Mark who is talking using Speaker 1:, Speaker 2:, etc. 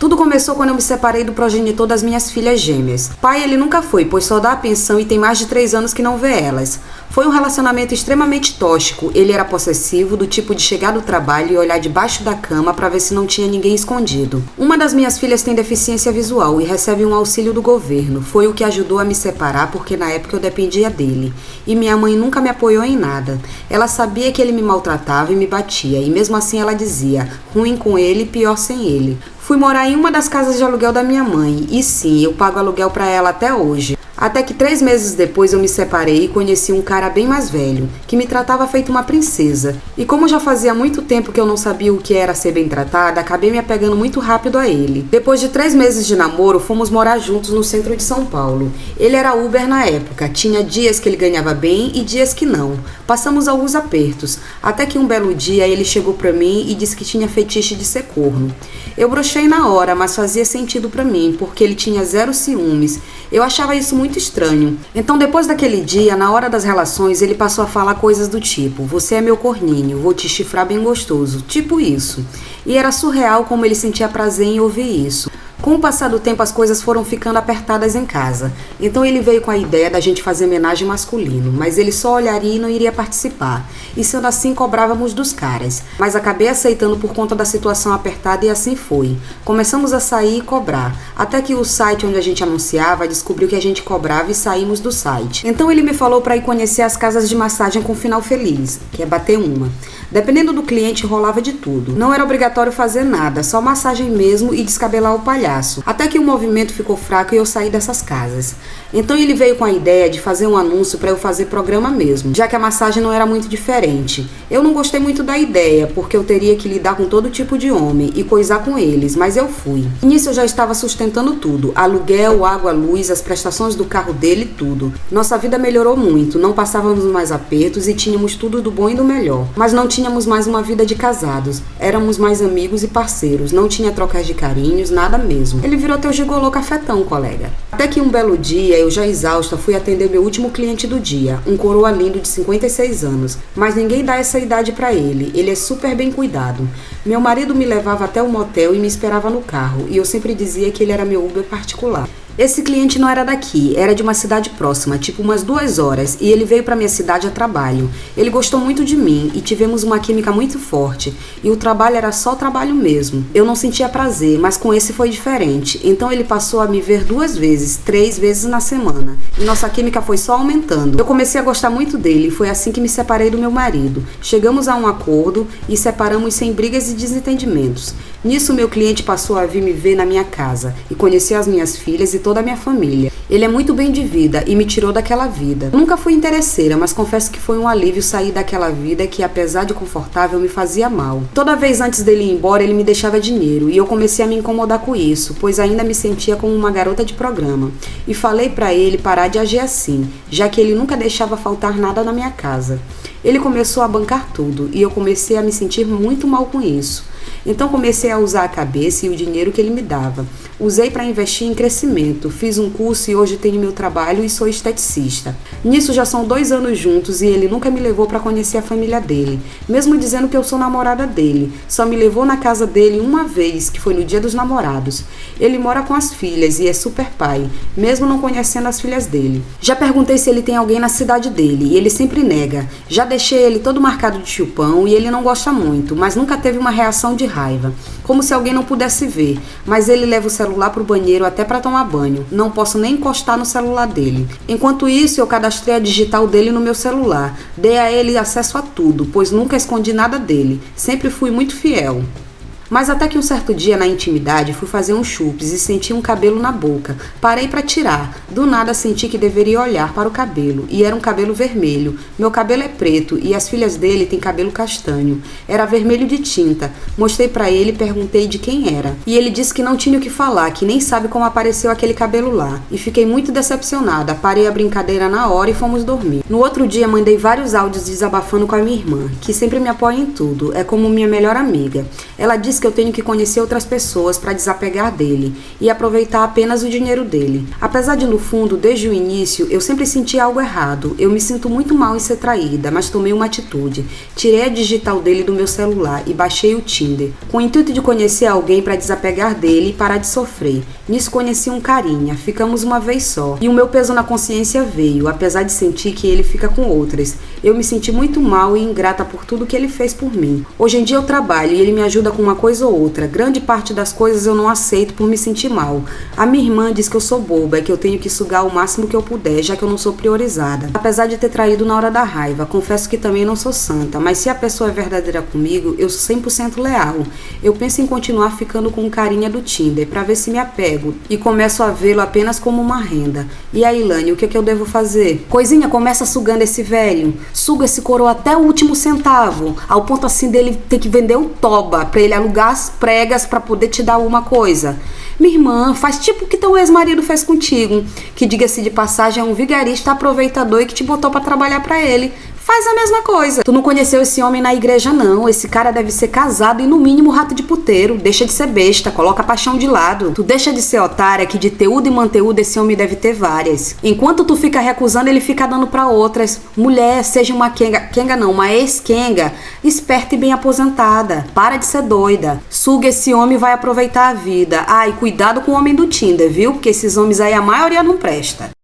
Speaker 1: Tudo começou quando eu me separei do progenitor das minhas filhas gêmeas. Pai ele nunca foi, pois só dá a pensão e tem mais de 3 anos que não vê elas. Foi um relacionamento extremamente tóxico. Ele era possessivo, do tipo de chegar do trabalho e olhar debaixo da cama para ver se não tinha ninguém escondido. Uma das minhas filhas tem deficiência visual e recebe um auxílio do governo. Foi o que ajudou a me separar porque na época eu dependia dele. E minha mãe nunca me apoiou em nada. Ela sabia que ele me maltratava e me batia, e mesmo assim ela dizia, ruim com ele, pior sem ele. Fui morar em uma das casas de aluguel da minha mãe, e sim, eu pago aluguel para ela até hoje. Até que 3 meses depois eu me separei e conheci um cara bem mais velho, que me tratava feito uma princesa. E como já fazia muito tempo que eu não sabia o que era ser bem tratada, acabei me apegando muito rápido a ele. Depois de 3 meses de namoro, fomos morar juntos no centro de São Paulo. Ele era Uber na época, tinha dias que ele ganhava bem e dias que não. Passamos alguns apertos, até que um belo dia ele chegou pra mim e disse que tinha fetiche de ser corno. Eu brochei na hora, mas fazia sentido pra mim, porque ele tinha 0 ciúmes. Eu achava isso muito estranho. Então depois daquele dia, na hora das relações, ele passou a falar coisas do tipo, você é meu corninho, vou te chifrar bem gostoso, tipo isso. E era surreal como ele sentia prazer em ouvir isso. Com o passar do tempo, as coisas foram ficando apertadas em casa. Então ele veio com a ideia da gente fazer homenagem masculino, mas ele só olharia e não iria participar. E sendo assim, cobrávamos dos caras. Mas acabei aceitando por conta da situação apertada e assim foi. Começamos a sair e cobrar, até que o site onde a gente anunciava descobriu que a gente cobrava e saímos do site. Então ele me falou para ir conhecer as casas de massagem com final feliz, que é bater uma. Dependendo do cliente, rolava de tudo. Não era obrigatório fazer nada, só massagem mesmo e descabelar o palhaço. Até que o movimento ficou fraco e eu saí dessas casas. Então ele veio com a ideia de fazer um anúncio para eu fazer programa mesmo, já que a massagem não era muito diferente. Eu não gostei muito da ideia, porque eu teria que lidar com todo tipo de homem e coisar com eles, mas eu fui. Nisso eu já estava sustentando tudo, aluguel, água, luz, as prestações do carro dele, tudo. Nossa vida melhorou muito, não passávamos mais apertos e tínhamos tudo do bom e do melhor. Mas não tínhamos mais uma vida de casados, éramos mais amigos e parceiros, não tinha trocas de carinhos, nada mesmo. Ele virou teu gigolô cafetão, colega. Até que um belo dia, eu já exausta, fui atender meu último cliente do dia, um coroa lindo de 56 anos, mas ninguém dá essa idade pra ele, ele é super bem cuidado. Meu marido me levava até o motel e me esperava no carro, e eu sempre dizia que ele era meu Uber particular. Esse cliente não era daqui, era de uma cidade próxima, tipo umas 2 horas, e ele veio para minha cidade a trabalho. Ele gostou muito de mim e tivemos uma química muito forte, e o trabalho era só trabalho mesmo. Eu não sentia prazer, mas com esse foi diferente, então ele passou a me ver 2 vezes, 3 vezes na semana, e nossa química foi só aumentando. Eu comecei a gostar muito dele e foi assim que me separei do meu marido. Chegamos a um acordo e separamos sem brigas e desentendimentos. Nisso, meu cliente passou a vir me ver na minha casa e conhecer as minhas filhas e toda a minha família. Ele é muito bem de vida e me tirou daquela vida. Eu nunca fui interesseira, mas confesso que foi um alívio sair daquela vida que, apesar de confortável, me fazia mal. Toda vez antes dele ir embora, ele me deixava dinheiro e eu comecei a me incomodar com isso, pois ainda me sentia como uma garota de programa. E falei pra ele parar de agir assim, já que ele nunca deixava faltar nada na minha casa. Ele começou a bancar tudo e eu comecei a me sentir muito mal com isso. Então comecei a usar a cabeça e o dinheiro que ele me dava. Usei para investir em crescimento, fiz um curso e hoje tenho meu trabalho e sou esteticista. Nisso já são 2 anos juntos e ele nunca me levou para conhecer a família dele, mesmo dizendo que eu sou namorada dele. Só me levou na casa dele uma vez, que foi no Dia dos Namorados. Ele mora com as filhas e é super pai, mesmo não conhecendo as filhas dele. Já perguntei se ele tem alguém na cidade dele e ele sempre nega. Já deixei ele todo marcado de chupão e ele não gosta muito, mas nunca teve uma reação de raiva, como se alguém não pudesse ver, mas ele leva o celular pro banheiro até para tomar banho. Não posso nem encostar no celular dele. Enquanto isso, eu cadastrei a digital dele no meu celular. Dei a ele acesso a tudo, pois nunca escondi nada dele. Sempre fui muito fiel. Mas até que um certo dia, na intimidade, fui fazer um chupes e senti um cabelo na boca. Parei para tirar. Do nada senti que deveria olhar para o cabelo, e era um cabelo vermelho. Meu cabelo é preto e as filhas dele têm cabelo castanho. Era vermelho de tinta. Mostrei para ele e perguntei de quem era. E ele disse que não tinha o que falar, que nem sabe como apareceu aquele cabelo lá. E fiquei muito decepcionada. Parei a brincadeira na hora e fomos dormir. No outro dia, mandei vários áudios desabafando com a minha irmã, que sempre me apoia em tudo. É como minha melhor amiga. Ela disse diz que eu tenho que conhecer outras pessoas para desapegar dele e aproveitar apenas o dinheiro dele. Apesar de, no fundo, desde o início, eu sempre senti algo errado. Eu me sinto muito mal em ser traída, mas tomei uma atitude. Tirei a digital dele do meu celular e baixei o Tinder, com o intuito de conhecer alguém para desapegar dele e parar de sofrer. Nisso conheci um carinha, ficamos uma vez só. E o meu peso na consciência veio, apesar de sentir que ele fica com outras. Eu me senti muito mal e ingrata por tudo que ele fez por mim. Hoje em dia eu trabalho e ele me ajuda com uma coisa ou outra. Grande parte das coisas eu não aceito por me sentir mal. A minha irmã diz que eu sou boba e que eu tenho que sugar o máximo que eu puder, já que eu não sou priorizada. Apesar de ter traído na hora da raiva, confesso que também não sou santa, mas se a pessoa é verdadeira comigo, eu sou 100% leal. Eu penso em continuar ficando com um carinha do Tinder pra ver se me apego e começo a vê-lo apenas como uma renda. E aí, Ilane, o que eu devo fazer? Coisinha, começa sugando esse velho. Suga esse coroa até o último centavo, ao ponto assim dele ter que vender o toba pra ele alugar as pregas pra poder te dar alguma coisa. Minha irmã, faz tipo o que teu ex-marido fez contigo, que, diga-se de passagem, é um vigarista aproveitador e que te botou pra trabalhar pra ele. Faz a mesma coisa. Tu não conheceu esse homem na igreja, não. Esse cara deve ser casado e, no mínimo, rato de puteiro. Deixa de ser besta, coloca a paixão de lado. Tu deixa de ser otária, que de teudo e manteúdo esse homem deve ter várias. Enquanto tu fica recusando, ele fica dando pra outras. Mulher, seja uma uma ex-quenga, esperta e bem aposentada. Para de ser doida. Suga esse homem e vai aproveitar a vida. Ah, e cuidado com o homem do Tinder, viu? Porque esses homens aí, a maioria não presta.